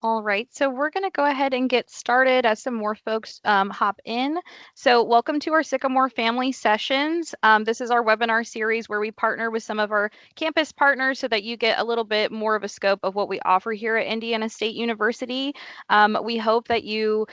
All right, so we're going to go ahead and get started as some more folks hop in. So, welcome to our Sycamore Family Sessions. This is our webinar series where we partner with some of our campus partners so that you get a little bit more of a scope of what we offer here at Indiana State University. We hope that you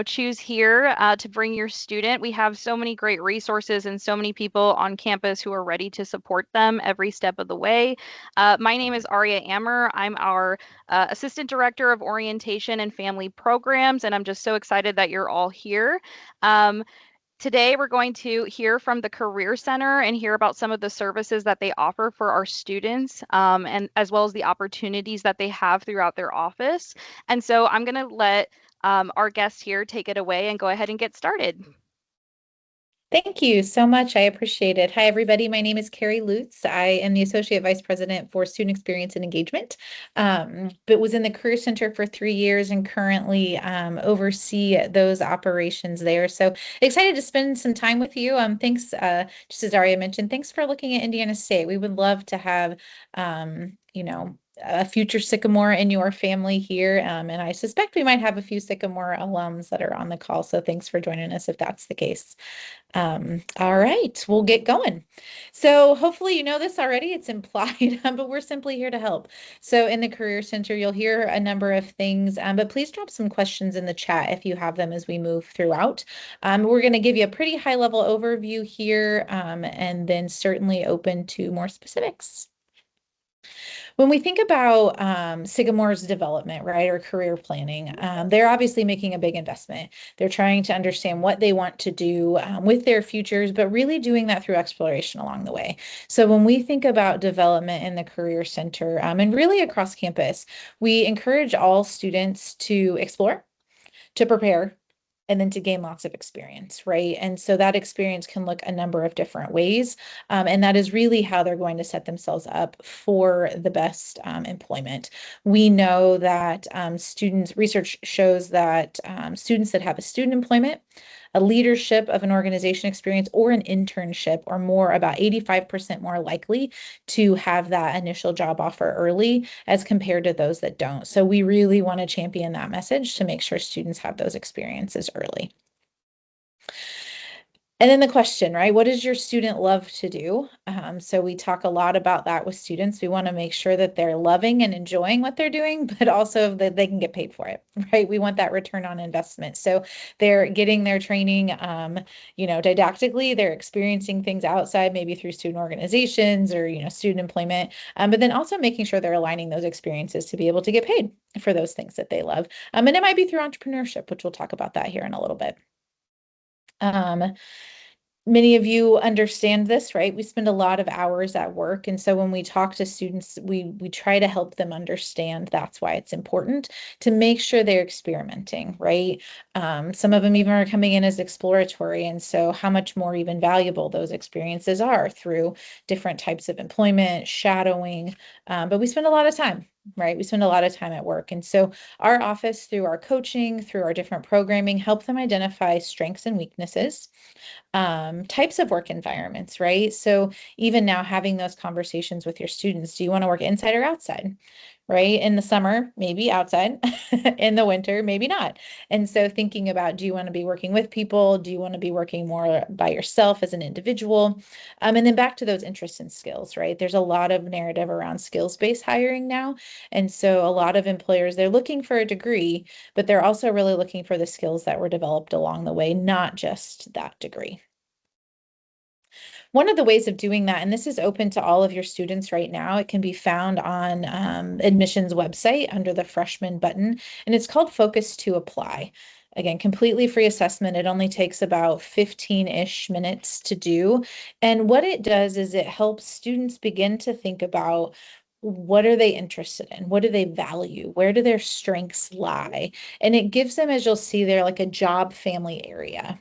choose here to bring your student. We have so many great resources and so many people on campus who are ready to support them every step of the way. My name is Aria Ammer. I'm our Assistant Director of Orientation and Family Programs, and I'm just so excited that you're all here. Um, Today, we're going to hear from the Career Center and hear about some of the services that they offer for our students, and as well as the opportunities that they have throughout their office. And so I'm going to let our guest here take it away and go ahead and get started. Thank you so much. I appreciate it. Hi, everybody. My name is Carrie Lutz. I am the Associate Vice President for Student Experience and Engagement, but was in the Career Center for 3 years and currently oversee those operations there. So excited to spend some time with you. Thanks, just as Daria mentioned, thanks for looking at Indiana State. We would love to have, a future Sycamore in your family here. And I suspect we might have a few Sycamore alums that are on the call. So thanks for joining us if that's the case. All right, we'll get going. So hopefully you know this already, it's implied, but we're simply here to help. So in the Career Center, you'll hear a number of things, but please drop some questions in the chat if you have them as we move throughout. We're going to give you a pretty high level overview here, and then certainly open to more specifics. When we think about Sycamore's development, right, or career planning, they're obviously making a big investment. They're trying to understand what they want to do with their futures, but really doing that through exploration along the way. So when we think about development in the Career Center, and really across campus, we encourage all students to explore, to prepare, and then to gain lots of experience, right? And so that experience can look a number of different ways. And that is really how they're going to set themselves up for the best employment. We know that research shows that students that have a student employment, a leadership of an organization experience, or an internship are more about 85% more likely to have that initial job offer early as compared to those that don't. So we really want to champion that message to make sure students have those experiences early. And then the question, right? What does your student love to do? So we talk a lot about that with students. We want to make sure that they're loving and enjoying what they're doing, but also that they can get paid for it, right? We want that return on investment. So they're getting their training, didactically, they're experiencing things outside, maybe through student organizations or, student employment, but then also making sure they're aligning those experiences to be able to get paid for those things that they love. And it might be through entrepreneurship, which we'll talk about that here in a little bit. Many of you understand this, right? We spend a lot of hours at work. And so when we talk to students, we try to help them understand that's why it's important to make sure they're experimenting, right? Some of them even are coming in as exploratory. And so how much more even valuable those experiences are through different types of employment, shadowing. But we spend a lot of time, right? We spend a lot of time at work. And so our office, through our coaching, through our different programming, help them identify strengths and weaknesses, types of work environments, right? So even now having those conversations with your students, do you want to work inside or outside? Right? In the summer, maybe outside. In the winter, maybe not. And so thinking about, do you want to be working with people? Do you want to be working more by yourself as an individual? And then back to those interests and skills, right? There's a lot of narrative around skills-based hiring now. And so a lot of employers, they're looking for a degree, but they're also really looking for the skills that were developed along the way, not just that degree. One of the ways of doing that, and this is open to all of your students right now, it can be found on admissions website under the freshman button, and it's called Focus to Apply. Again, completely free assessment. It only takes about 15-ish minutes to do. And what it does is it helps students begin to think about, what are they interested in? What do they value? Where do their strengths lie? And it gives them, as you'll see there, like a job family area.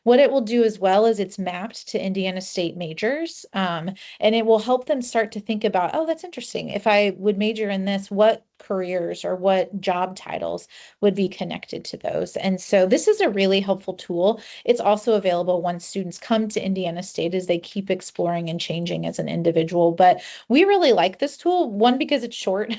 What it will do as well is it's mapped to Indiana State majors, and it will help them start to think about, oh, that's interesting. If I would major in this, what careers or what job titles would be connected to those. And so this is a really helpful tool. It's also available once students come to Indiana State as they keep exploring and changing as an individual. But we really like this tool, one, because it's short,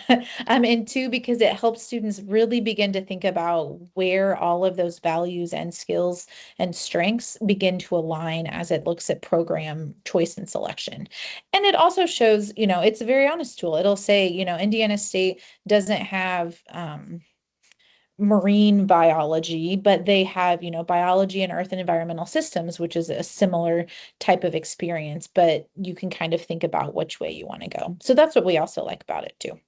and two, because it helps students really begin to think about where all of those values and skills and strengths begin to align as it looks at program choice and selection. And it also shows, it's a very honest tool. It'll say, Indiana State doesn't have marine biology, but they have, biology and earth and environmental systems, which is a similar type of experience, but you can kind of think about which way you want to go. So that's what we also like about it too.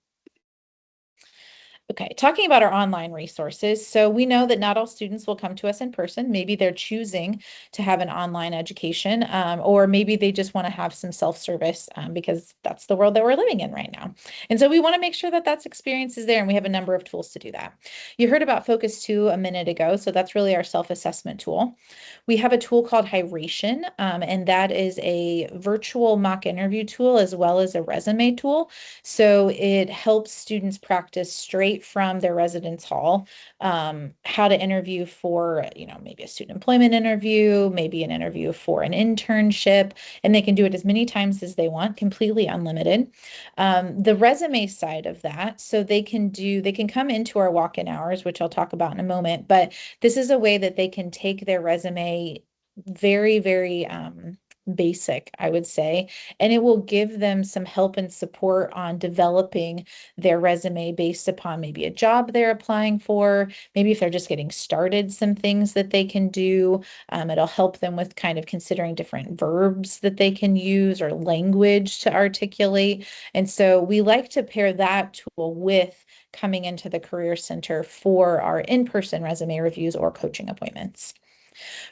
Okay, talking about our online resources. So we know that not all students will come to us in person. Maybe they're choosing to have an online education, or maybe they just want to have some self-service because that's the world that we're living in right now. And so we want to make sure that that's experience is there, and we have a number of tools to do that. You heard about Focus 2 a minute ago, so that's really our self-assessment tool. We have a tool called Hiration, and that is a virtual mock interview tool as well as a resume tool. So it helps students practice straight from their residence hall, how to interview for, maybe a student employment interview, maybe an interview for an internship, and they can do it as many times as they want, completely unlimited. The resume side of that, so they can come into our walk-in hours, which I'll talk about in a moment, but this is a way that they can take their resume very, very basic, I would say, and it will give them some help and support on developing their resume based upon maybe a job they're applying for, maybe if they're just getting started, some things that they can do. It'll help them with kind of considering different verbs that they can use or language to articulate. And so we like to pair that tool with coming into the Career Center for our in-person resume reviews or coaching appointments.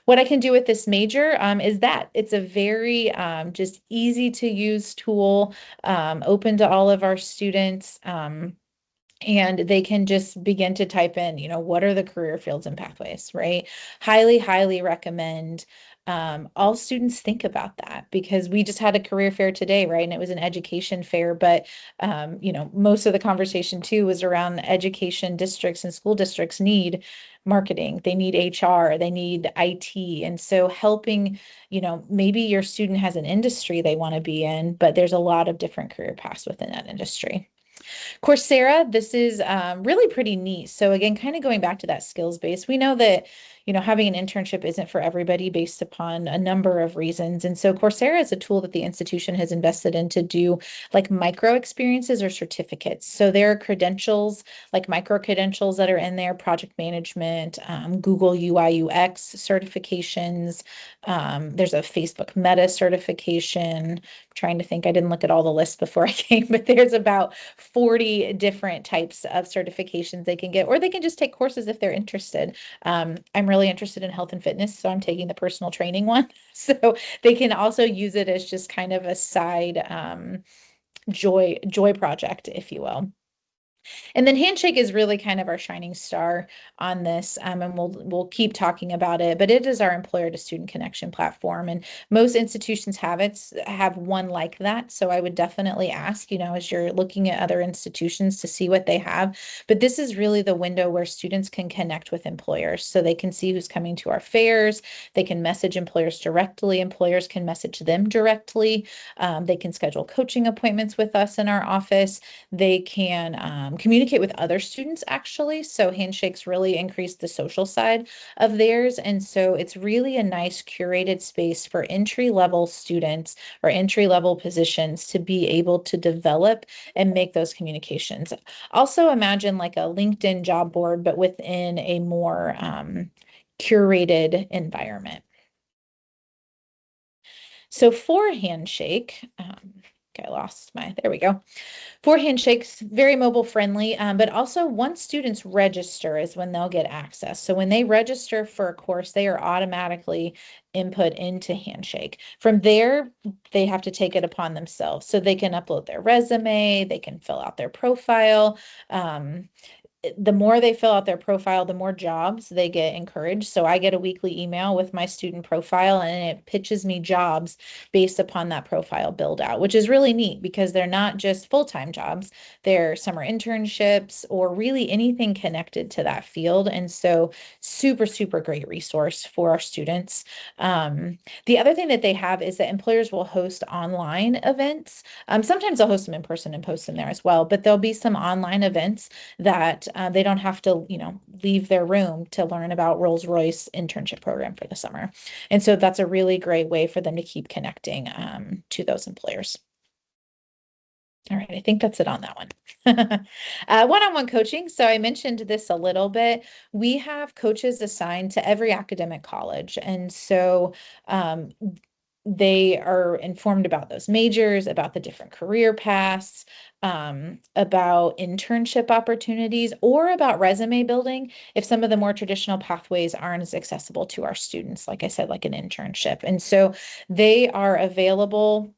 What I can do with this major is that it's a very just easy to use tool, open to all of our students. And they can just begin to type in, what are the career fields and pathways, right? Highly, highly recommend. All students think about that because we just had a career fair today, right? And it was an education fair, but most of the conversation too was around education districts and school districts need marketing, they need HR, they need IT. And so helping, maybe your student has an industry they want to be in, but there's a lot of different career paths within that industry. Coursera, this is really pretty neat. So again, kind of going back to that skills base, we know that, having an internship isn't for everybody based upon a number of reasons. And so Coursera is a tool that the institution has invested in to do like micro experiences or certificates. So there are credentials, like micro credentials that are in there, project management, Google UI UX certifications. There's a Facebook Meta certification. I'm trying to think, I didn't look at all the lists before I came, but there's about 40 different types of certifications they can get, or they can just take courses if they're interested. I'm really interested in health and fitness, so I'm taking the personal training one. So they can also use it as just kind of a side joy project, if you will. And then Handshake is really kind of our shining star on this, and we'll keep talking about it. But it is our employer to student connection platform, and most institutions have one like that. So I would definitely ask, as you're looking at other institutions to see what they have. But this is really the window where students can connect with employers, so they can see who's coming to our fairs. They can message employers directly. Employers can message them directly. They can schedule coaching appointments with us in our office. They can communicate with other students actually. So Handshakes really increase the social side of theirs. And so it's really a nice curated space for entry-level students or entry-level positions to be able to develop and make those communications. Also imagine like a LinkedIn job board, but within a more curated environment. So for Handshake, okay, I lost there we go. For Handshakes, very mobile friendly, but also once students register is when they'll get access. So when they register for a course, they are automatically input into Handshake. From there, they have to take it upon themselves. So they can upload their resume, they can fill out their profile. the more they fill out their profile, the more jobs they get encouraged. So I get a weekly email with my student profile and it pitches me jobs based upon that profile build out, which is really neat because they're not just full-time jobs, they're summer internships or really anything connected to that field. And so super, super great resource for our students. The other thing that they have is that employers will host online events. Sometimes they'll host them in person and post them there as well, but there'll be some online events that they don't have to, leave their room to learn about Rolls-Royce internship program for the summer. And so that's a really great way for them to keep connecting to those employers. All right, I think that's it on that one. One-on-one coaching. So I mentioned this a little bit. We have coaches assigned to every academic college. And so um, they are informed about those majors, about the different career paths, about internship opportunities, or about resume building if some of the more traditional pathways aren't as accessible to our students, like I said, like an internship. And so they are available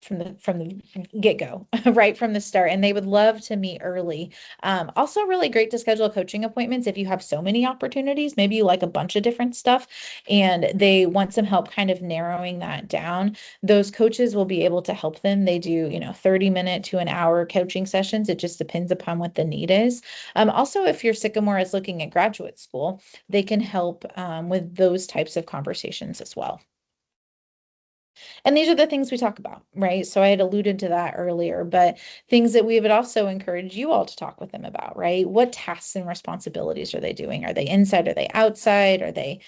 from the get-go, right from the start, and they would love to meet early. Also really great to schedule coaching appointments if you have so many opportunities, maybe you like a bunch of different stuff and they want some help kind of narrowing that down. Those coaches will be able to help them. They do 30-minute to an hour coaching sessions. It just depends upon what the need is. Also, if your Sycamore is looking at graduate school, they can help with those types of conversations as well. And these are the things we talk about, right? So I had alluded to that earlier, but things that we would also encourage you all to talk with them about, right? What tasks and responsibilities are they doing? Are they inside? Are they outside? Are they,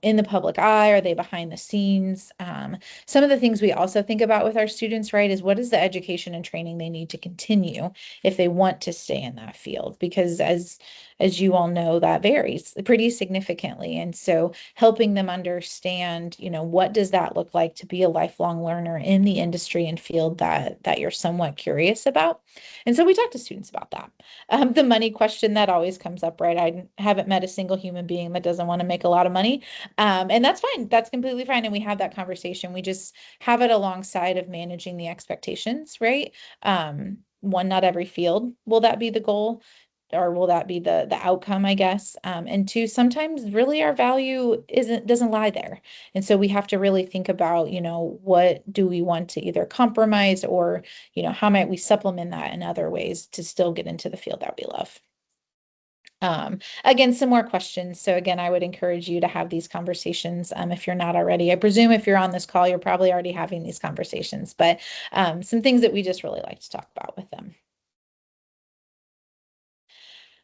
in the public eye? Are they behind the scenes? Some of the things we also think about with our students, right, is what is the education and training they need to continue if they want to stay in that field? Because as you all know, that varies pretty significantly. And so helping them understand, what does that look like to be a lifelong learner in the industry and field that you're somewhat curious about. And so we talk to students about that. The money question that always comes up, right? I haven't met a single human being that doesn't want to make a lot of money. And that's fine. That's completely fine. And we have that conversation. We just have it alongside of managing the expectations, right? One, not every field will that be the goal or will that be the outcome, I guess. And two, sometimes really our value doesn't lie there. And so we have to really think about, what do we want to either compromise or, how might we supplement that in other ways to still get into the field that we love. Again, some more questions. So again, I would encourage you to have these conversations if you're not already. I presume if you're on this call, you're probably already having these conversations, but some things that we just really like to talk about with them.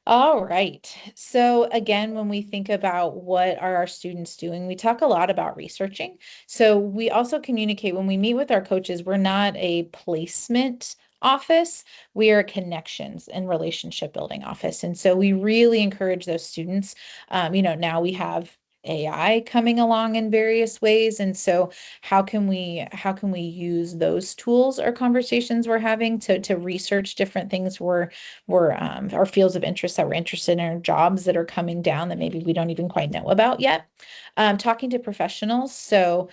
All right. So again, when we think about what are our students doing, we talk a lot about researching. So we also communicate when we meet with our coaches, we're not a placement office, we are a connections and relationship building office. And so we really encourage those students. Now we have AI coming along in various ways. And so how can we use those tools or conversations we're having to research different things we're our fields of interest that we're interested in, or jobs that are coming down that maybe we don't even quite know about yet. Talking to professionals. So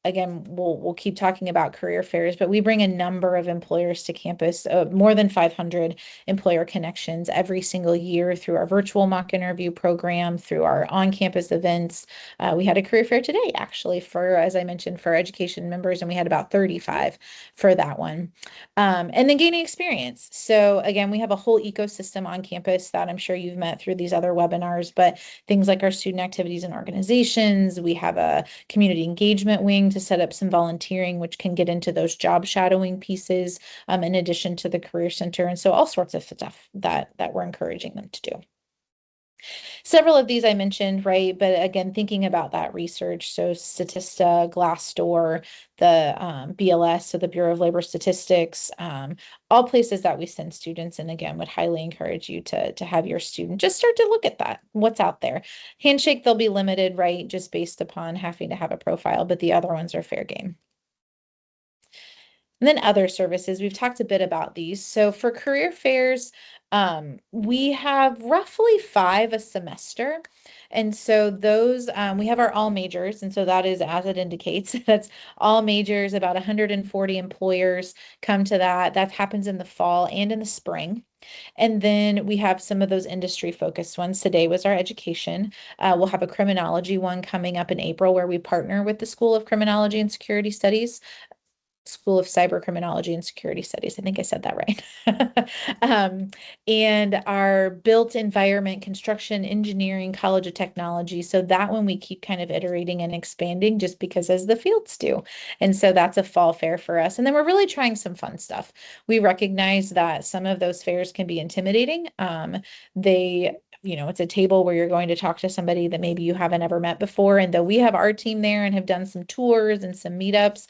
again, we'll keep talking about career fairs, but we bring a number of employers to campus, more than 500 employer connections every single year through our virtual mock interview program, through our on-campus events. We had a career fair today, actually, as I mentioned, for education members, and we had about 35 for that one. And then gaining experience. So again, we have a whole ecosystem on campus that I'm sure you've met through these other webinars, but things like our student activities and organizations. We have a community engagement wing to set up some volunteering, which can get into those job shadowing pieces, in addition to the Career Center. And so all sorts of stuff that we're encouraging them to do. Several of these I mentioned, right? But again, thinking about that research, so Statista, Glassdoor, the BLS, so the Bureau of Labor Statistics, all places that we send students. And again, would highly encourage you to have your student just start to look at that, what's out there. Handshake, they'll be limited, right? Just based upon having to have a profile, but the other ones are fair game. And then other services, we've talked a bit about these. So for career fairs, we have roughly 5 a semester. And so those, we have our all majors. And so that is, as it indicates, that's all majors, about 140 employers come to that. That happens in the fall and in the spring. And then we have some of those industry focused ones. Today was our education. We'll have a criminology one coming up in April where we partner with the School of Criminology and Security Studies. School of Cyber Criminology and Security Studies. I think I said that right. um, and our built environment, construction, engineering, College of Technology. So that one we keep kind of iterating and expanding just because as the fields do. And so that's a fall fair for us. And then we're really trying some fun stuff. We recognize that some of those fairs can be intimidating. It's a table where you're going to talk to somebody that maybe you haven't ever met before. And though we have our team there and have done some tours and some meetups,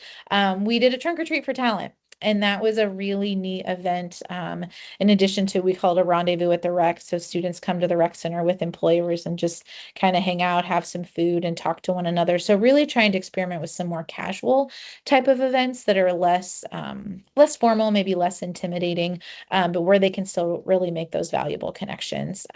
we did a trunk or treat for talent. And that was a really neat event. In addition to, we called a rendezvous at the rec. So students come to the rec center with employers and just kind of hang out, have some food, and talk to one another. So really trying to experiment with some more casual type of events that are less formal, maybe less intimidating, but where they can still really make those valuable connections.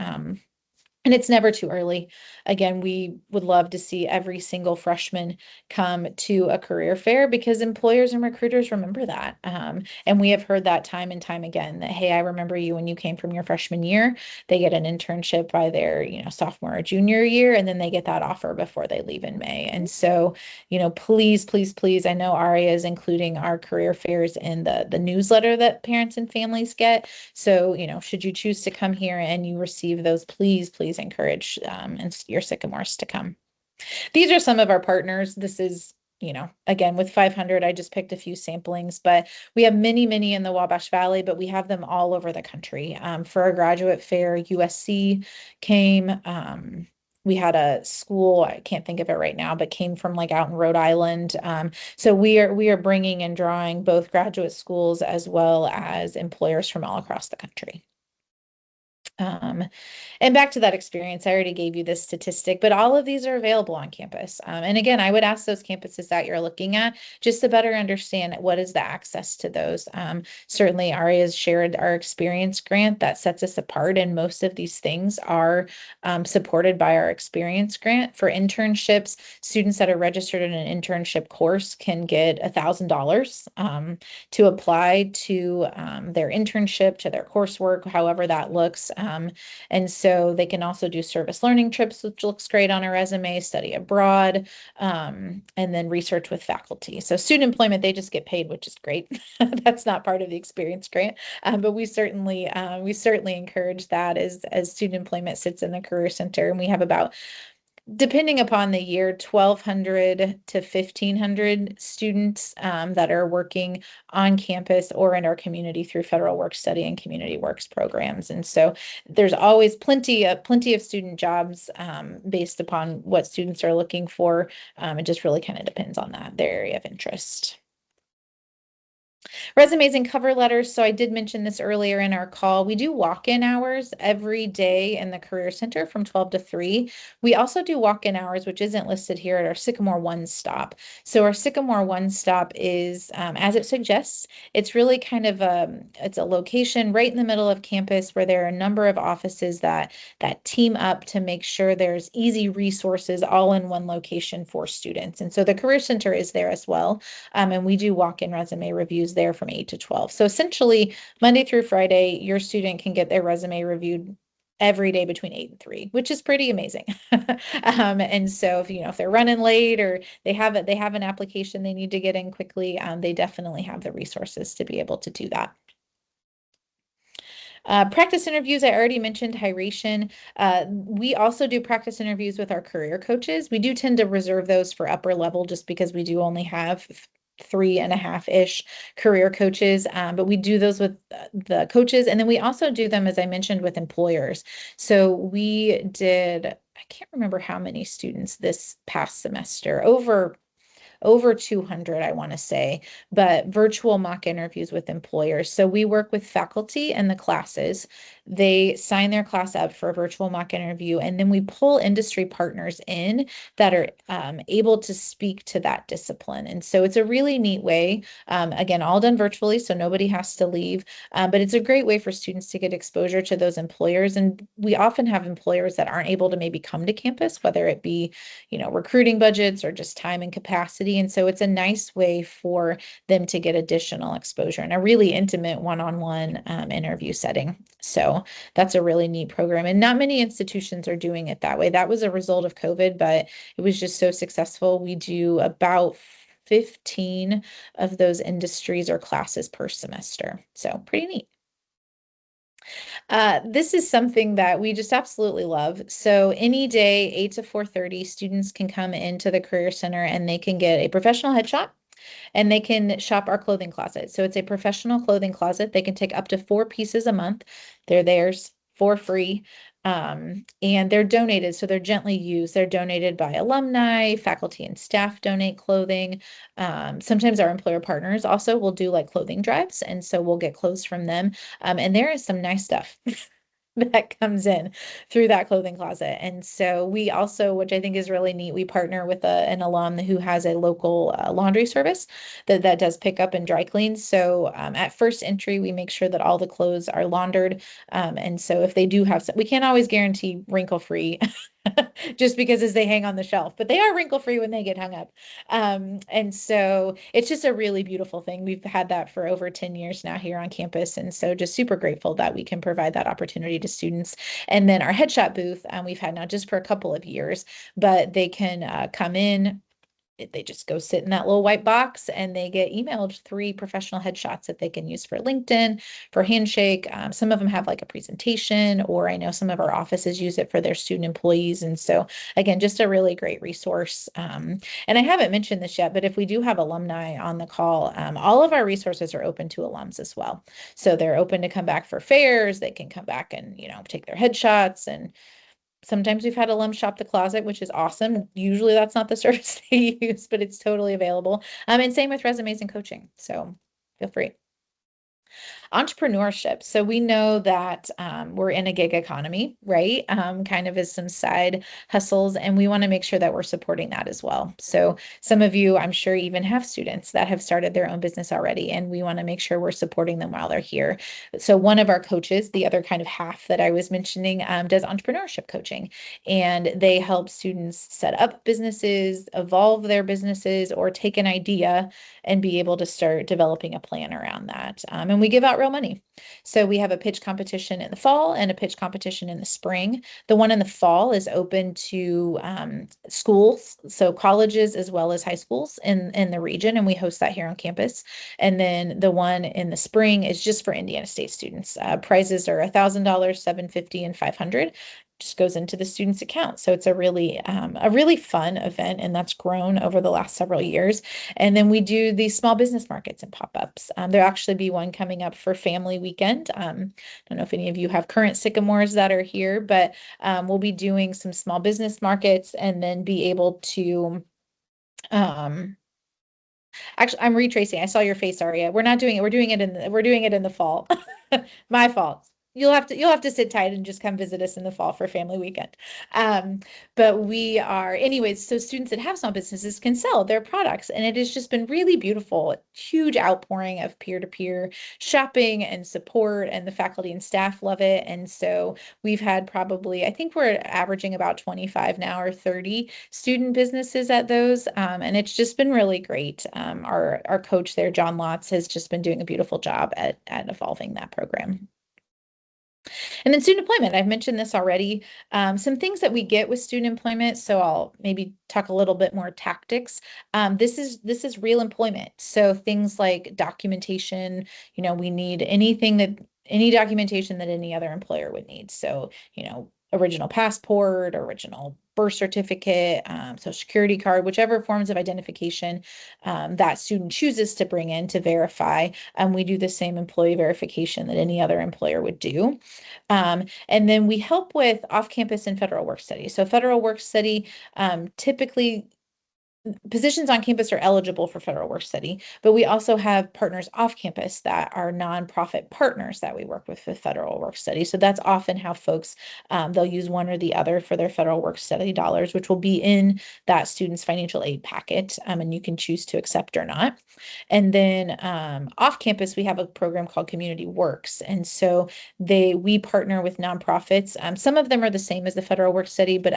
And it's never too early. Again, we would love to see every single freshman come to a career fair because employers and recruiters remember that. And we have heard that time and time again that, hey, I remember you when you came from your freshman year. They get an internship by their, sophomore or junior year, and then they get that offer before they leave in May. And so, please, please, please, I know ARIA is including our career fairs in the newsletter that parents and families get. So, should you choose to come here and you receive those, please encourage your Sycamores to come. These are some of our partners. This is, again, with 500, I just picked a few samplings, but we have many, many in the Wabash Valley, but we have them all over the country. For our graduate fair, USC came. We had a school, I can't think of it right now, but came from like out in Rhode Island. So we are bringing and drawing both graduate schools as well as employers from all across the country. Um, and back to that experience, I already gave you this statistic, but all of these are available on campus. And again, I would ask those campuses that you're looking at just to better understand what is the access to those. Certainly, ARIA has shared our experience grant that sets us apart, and most of these things are supported by our experience grant. For internships, students that are registered in an internship course can get $1,000 to apply to their internship, to their coursework, however that looks. And so they can also do service learning trips, which looks great on a resume, study abroad, and then research with faculty. So student employment, they just get paid, which is great. That's not part of the experience grant, but we certainly encourage that as student employment sits in the Career Center, and we have about, depending upon the year, 1,200 to 1,500 students that are working on campus or in our community through federal work study and community works programs. And so there's always plenty of student jobs based upon what students are looking for. It just really kind of depends on their area of interest. Resumes and cover letters. So I did mention this earlier in our call. We do walk-in hours every day in the Career Center from 12 to 3. We also do walk-in hours, which isn't listed here, at our Sycamore One Stop. So our Sycamore One Stop is, as it suggests, it's really kind of it's a location right in the middle of campus where there are a number of offices that team up to make sure there's easy resources all in one location for students. And so the Career Center is there as well. And we do walk-in resume reviews there from 8 to 12. So essentially, Monday through Friday, your student can get their resume reviewed every day between 8 and 3, which is pretty amazing. And so if they're running late or they have an application they need to get in quickly, they definitely have the resources to be able to do that. Practice interviews, I already mentioned Hiration. We also do practice interviews with our career coaches. We do tend to reserve those for upper level just because we do only have 3.5-ish career coaches, but we do those with the coaches. And then we also do them, as I mentioned, with employers. So we did, I can't remember how many students this past semester, over 200, I want to say, but virtual mock interviews with employers. So we work with faculty and the classes. They sign their class up for a virtual mock interview, and then we pull industry partners in that are able to speak to that discipline. And so it's a really neat way, again, all done virtually, so nobody has to leave, but it's a great way for students to get exposure to those employers. And we often have employers that aren't able to maybe come to campus, whether it be, recruiting budgets or just time and capacity. capacity. And so it's a nice way for them to get additional exposure in a really intimate one-on-one interview setting. So that's a really neat program. And not many institutions are doing it that way. That was a result of COVID, but it was just so successful. We do about 15 of those industries or classes per semester. So pretty neat. This is something that we just absolutely love. So any day, 8 to 4:30, students can come into the Career Center and they can get a professional headshot and they can shop our clothing closet. So it's a professional clothing closet. They can take up to 4 pieces a month. They're theirs for free. And they're donated, so they're gently used. They're donated by alumni, faculty and staff donate clothing. Sometimes our employer partners also will do like clothing drives, and so we'll get clothes from them. And there is some nice stuff that comes in through that clothing closet. And so we also, which I think is really neat, we partner with an alum who has a local laundry service that does pick up and dry clean. So at first entry, we make sure that all the clothes are laundered. And so if they do have some, we can't always guarantee wrinkle free just because as they hang on the shelf, but they are wrinkle free when they get hung up. And so it's just a really beautiful thing. We've had that for over 10 years now here on campus. And so just super grateful that we can provide that opportunity to students. And then our headshot booth, we've had now just for a couple of years, but they can come in. They just go sit in that little white box and they get emailed 3 professional headshots that they can use for LinkedIn, for Handshake. Some of them have like a presentation, or I know some of our offices use it for their student employees. And so again, just a really great resource. And I haven't mentioned this yet, but if we do have alumni on the call, all of our resources are open to alums as well. So they're open to come back for fairs. They can come back and, take their headshots. And sometimes we've had alums shop the closet, which is awesome. Usually that's not the service they use, but it's totally available. And same with resumes and coaching. So feel free. Entrepreneurship. So we know that we're in a gig economy, right? Kind of as some side hustles, and we want to make sure that we're supporting that as well. So some of you, I'm sure, even have students that have started their own business already, and we want to make sure we're supporting them while they're here. So one of our coaches, the other kind of half that I was mentioning, does entrepreneurship coaching, and they help students set up businesses, evolve their businesses, or take an idea and be able to start developing a plan around that. And we give out real money. So we have a pitch competition in the fall and a pitch competition in the spring. The one in the fall is open to schools, so colleges as well as high schools in the region, and we host that here on campus. And then the one in the spring is just for Indiana State students. Prizes are $1,000, $750, and $500. Just goes into the student's account. So it's a really fun event, and that's grown over the last several years. And then we do these small business markets and pop-ups. There'll actually be one coming up for Family Weekend. I don't know if any of you have current Sycamores that are here, but we'll be doing some small business markets and then be able to actually, I'm retracing. I saw your face, Aria. We're not doing it. We're doing it in the fall. My fault. You'll have to sit tight and just come visit us in the fall for Family Weekend. But we are, anyways, so students that have small businesses can sell their products, and it has just been really beautiful. Huge outpouring of peer-to-peer shopping and support, and the faculty and staff love it. And so we've had probably, I think we're averaging about 25 now or 30 student businesses at those, and it's just been really great. Our coach there, John Lotz, has just been doing a beautiful job at evolving that program. And then student employment, I've mentioned this already. Some things that we get with student employment, so I'll maybe talk a little bit more tactics. This is real employment. So things like documentation, we need any documentation that any other employer would need. So, original passport, original birth certificate, social security card, whichever forms of identification that student chooses to bring in to verify. We do the same employee verification that any other employer would do. And then we help with off-campus and federal work study. So federal work study, typically positions on campus are eligible for federal work study, but we also have partners off campus that are nonprofit partners that we work with federal work study. So that's often how folks, they'll use one or the other for their federal work study dollars, which will be in that student's financial aid packet, and you can choose to accept or not. And then off campus, we have a program called Community Works. And so we partner with nonprofits. Some of them are the same as the federal work study, but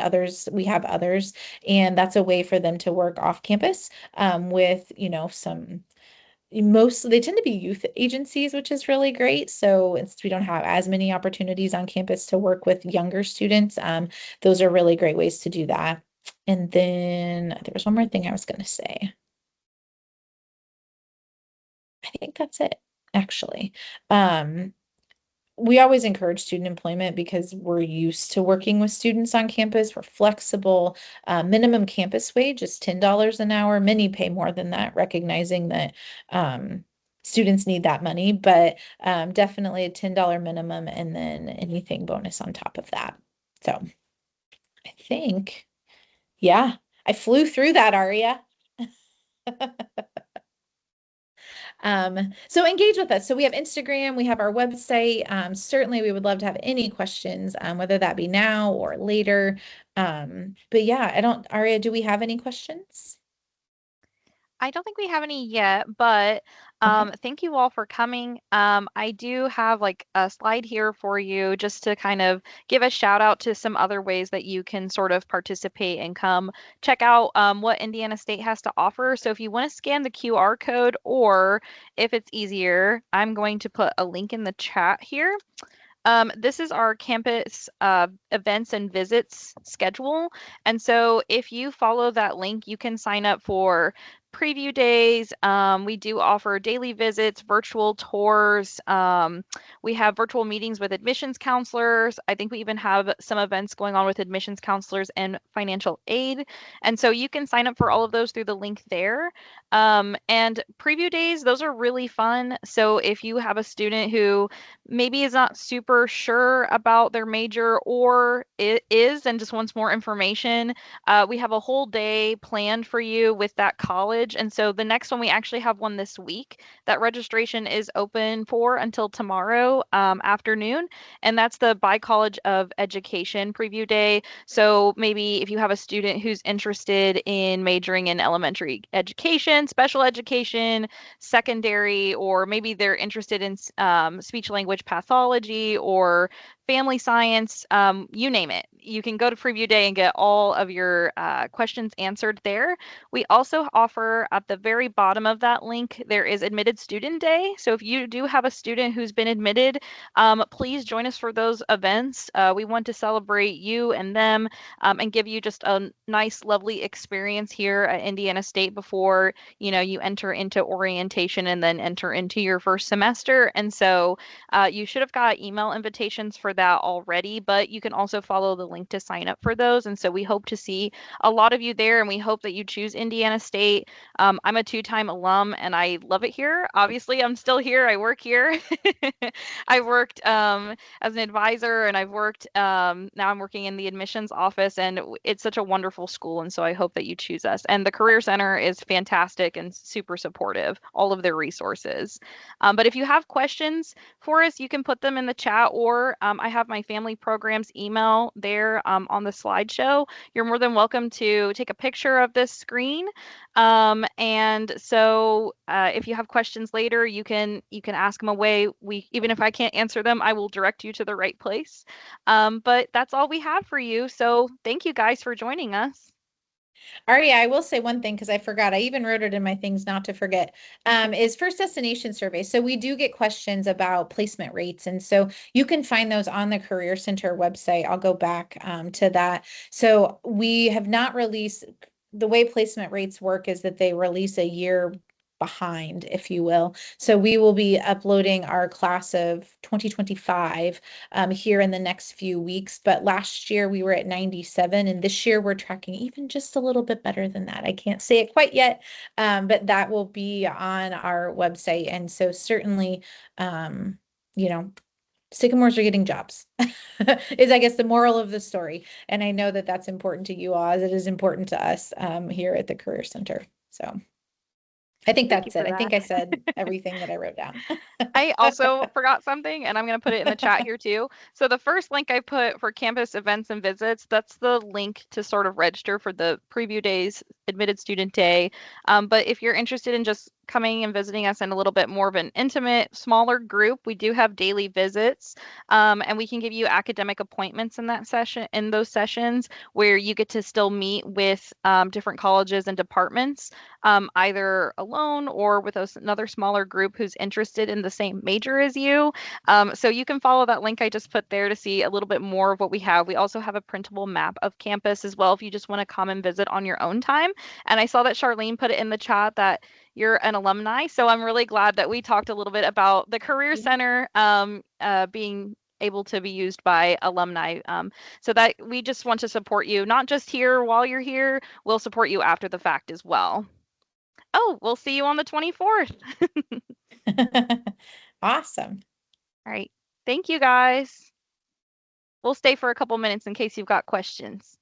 we have others. And that's a way for them to work work off campus with, some mostly they tend to be youth agencies, which is really great. So we don't have as many opportunities on campus to work with younger students, those are really great ways to do that. And then there was one more thing I was going to say. I think that's it, actually. Um, we always encourage student employment because we're used to working with students on campus. We're flexible. Minimum campus wage is $10 an hour. Many pay more than that, recognizing that students need that money, but definitely a $10 minimum and then anything bonus on top of that. So I think, yeah, I flew through that, Aria. So engage with us. So we have Instagram, we have our website. Certainly we would love to have any questions, whether that be now or later. But yeah, Aria, do we have any questions? I don't think we have any yet, but Okay. thank you all for coming. I do have like a slide here for you just to kind of give a shout out to some other ways that you can sort of participate and come check out what Indiana State has to offer. So if you want to scan the QR code, or if it's easier, I'm going to put a link in the chat here. This is our campus events and visits schedule. And so if you follow that link, you can sign up for preview days. We do offer daily visits, virtual tours. We have virtual meetings with admissions counselors. I think we even have some events going on with admissions counselors and financial aid. And so you can sign up for all of those through the link there. And preview days, those are really fun. So if you have a student who maybe is not super sure about their major, or it is and just wants more information, we have a whole day planned for you with that college. And so the next one, we actually have one this week that registration is open for until tomorrow afternoon. And that's the Bi College of Education preview day. So maybe if you have a student who's interested in majoring in elementary education, special education, secondary, or maybe they're interested in speech language pathology or family science, you name it. You can go to preview day and get all of your questions answered there. We also offer at the very bottom of that link, there is admitted student day. So if you do have a student who's been admitted, please join us for those events. We want to celebrate you and them, and give you just a nice, lovely experience here at Indiana State before you enter into orientation and then enter into your first semester. And so you should have got email invitations for that already, but you can also follow the link to sign up for those. And so we hope to see a lot of you there, and we hope that you choose Indiana State. I'm a two-time alum and I love it here. Obviously, I'm still here. I work here. I worked as an advisor, and I've worked now I'm working in the admissions office, and it's such a wonderful school. And so I hope that you choose us. And the Career Center is fantastic and super supportive, all of their resources. But if you have questions for us, you can put them in the chat, or I have my family programs email there on the slideshow. You're more than welcome to take a picture of this screen. And so if you have questions later, you can ask them away. Even if I can't answer them, I will direct you to the right place. But that's all we have for you. So thank you guys for joining us. Aria, I will say one thing because I forgot. I even wrote it in my things not to forget. Is first destination survey. So we do get questions about placement rates, and so you can find those on the Career Center website. I'll go back to that. So we have not released. The way placement rates work is that they release a year behind, if you will. So we will be uploading our class of 2025 here in the next few weeks. But last year we were at 97, and this year we're tracking even just a little bit better than that. I can't say it quite yet, but that will be on our website. And so certainly, um, you know, Sycamores are getting jobs is, I guess, the moral of the story. And I know that that's important to you all, as it is important to us here at the Career Center. So I think Thank you that's it. for I think that. I said everything that I wrote down. I also forgot something, and I'm going to put it in the chat here too. So the first link I put for campus events and visits, that's the link to sort of register for the preview days admitted student day. But if you're interested in just coming and visiting us in a little bit more of an intimate, smaller group, we do have daily visits, and we can give you academic appointments in that session, in those sessions, where you get to still meet with different colleges and departments, either alone or with another smaller group who's interested in the same major as you. So you can follow that link I just put there to see a little bit more of what we have. We also have a printable map of campus as well if you just want to come and visit on your own time. And I saw that Charlene put it in the chat that you're an alumni. So I'm really glad that we talked a little bit about the Career Yeah. Center being able to be used by alumni. So that we just want to support you, not just here while you're here, we'll support you after the fact as well. Oh, we'll see you on the 24th. Awesome. All right. Thank you guys. We'll stay for a couple minutes in case you've got questions.